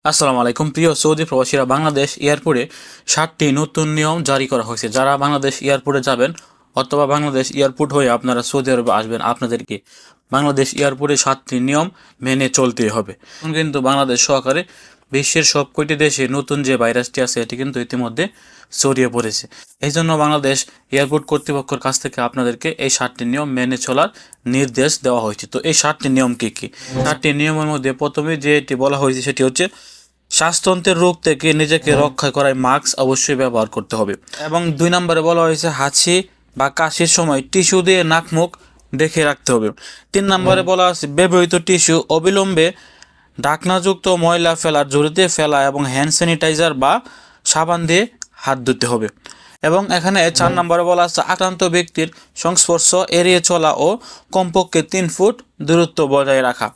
আসসালামু আলাইকুম প্রিয় সৌদি প্রবাসীরা। বাংলাদেশ এয়ারপোর্টে 7টি নতুন নিয়ম জারি করা হয়েছে। যারা বাংলাদেশ এয়ারপোর্টে যাবেন অথবা বাংলাদেশ এয়ারপোর্ট হয়ে আপনারা সৌদি আরবে আসবেন, আপনাদেরকে বাংলাদেশ এয়ারপোর্টে 7টি নিয়ম মেনে চলতেই হবে। এখন কিন্তু বাংলাদেশ সহকারে বিশ্বের সব কয়টি দেশে নতুন যে ভাইরাসটি আছে এটি কিন্তু ইতিমধ্যে ছড়িয়ে পড়েছে। এই জন্য বাংলাদেশ এয়ারপোর্ট কর্তৃপক্ষের কাছ থেকে আপনাদেরকে এই 7টি নিয়ম মেনে চলার নির্দেশ দেওয়া হয়েছে। তো এই 7টি নিয়ম কী কী? 7টি নিয়মের মধ্যে প্রথমে যেটি বলা হয়েছে সেটি হচ্ছে শ্বাসতন্ত্রের রোগ থেকে নিজেকে রক্ষা করায় মাস্ক অবশ্যই ব্যবহার করতে হবে। এবং 2 নম্বরে বলা হয়েছে হাঁচি বা কাশির সময় টিস্যু দিয়ে নাক মুখ ঢেকে রাখতে হবে। 3 নম্বরে বলা আছে ব্যবহৃত টিস্যু অবিলম্বে ঢাকনাযুক্ত ময়লা ফেলার ঝুড়িতে ফেলা এবং হ্যান্ড স্যানিটাইজার বা সাবান দিয়ে হাত ধুতে হবে। এবং এখানে 4 নম্বরে বলা আছে আক্রান্ত ব্যক্তির সংস্পর্শ এড়িয়ে চলা ও কমপক্ষে 3 ফুট দূরত্ব বজায় রাখা।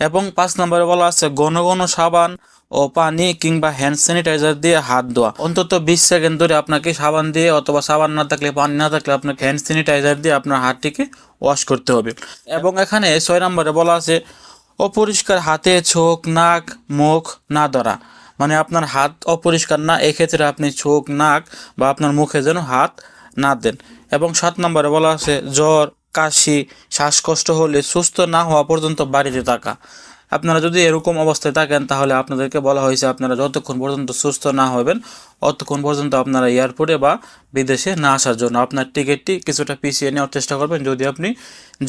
এবং 5 নম্বরে বলা আছে ঘন ঘন সাবান ও পানি কিংবা হ্যান্ড স্যানিটাইজার দিয়ে হাত ধোয়া। অন্তত 20 সেকেন্ড ধরে আপনাকে সাবান দিয়ে অথবা সাবান না থাকলে পানি না থাকলে আপনাকে হ্যান্ড স্যানিটাইজার দিয়ে আপনার হাতটিকে ওয়াশ করতে হবে। এবং এখানে 6 নম্বরে বলা আছে অপরিষ্কার হাতে চোখ নাক মুখ না ধরা, মানে আপনার হাত অপরিষ্কার না, এক্ষেত্রে আপনি চোখ নাক বা আপনার মুখে যেন হাত না দেন। এবং 7 নম্বরে বলা আছে জ্বর কাশি শ্বাসকষ্ট হলে সুস্থ না হওয়া পর্যন্ত বাড়িতে থাকা। আপনারা যদি এরকম অবস্থায় থাকেন তাহলে আপনাদেরকে বলা হয়েছে আপনারা যতক্ষণ পর্যন্ত সুস্থ না হবেন অতক্ষণ পর্যন্ত আপনারা এয়ারপোর্টে বা বিদেশে না আসার জন্য আপনার টিকিটটি কিছুটা পিছিয়ে নেওয়ার চেষ্টা করবেন যদি আপনি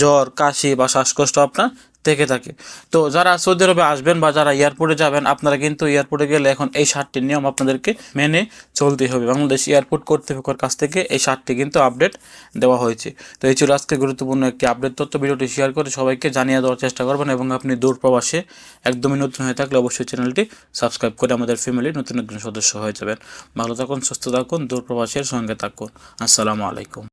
জ্বর কাশি বা শ্বাসকষ্ট আপনার থেকে থাকে। তো যারা সৌদি আরবে আসবেন বা যারা এয়ারপোর্টে যাবেন আপনারা কিন্তু এয়ারপোর্টে গেলে এখন এই 7টি নিয়ম আপনাদেরকে মেনে চলতেই হবে। বাংলাদেশ এয়ারপোর্ট কর্তৃপক্ষের কাছ থেকে এই 7টি কিন্তু আপডেট দেওয়া হয়েছে। তো এই ছিল আজকে গুরুত্বপূর্ণ একটি আপডেট তথ্য। ভিডিওটি শেয়ার করে সবাইকে জানিয়ে দেওয়ার চেষ্টা করবেন এবং আপনি দূর প্রবাসে একদমই নতুন হয়ে থাকলে অবশ্যই চ্যানেলটি সাবস্ক্রাইব করে আমাদের ফ্যামিলির নতুন একজন সদস্য হয়ে যাবেন। ভালো থাকুন সুস্থ থাকুন দূর প্রবাসের সঙ্গে থাকুন। আসসালামু আলাইকুম।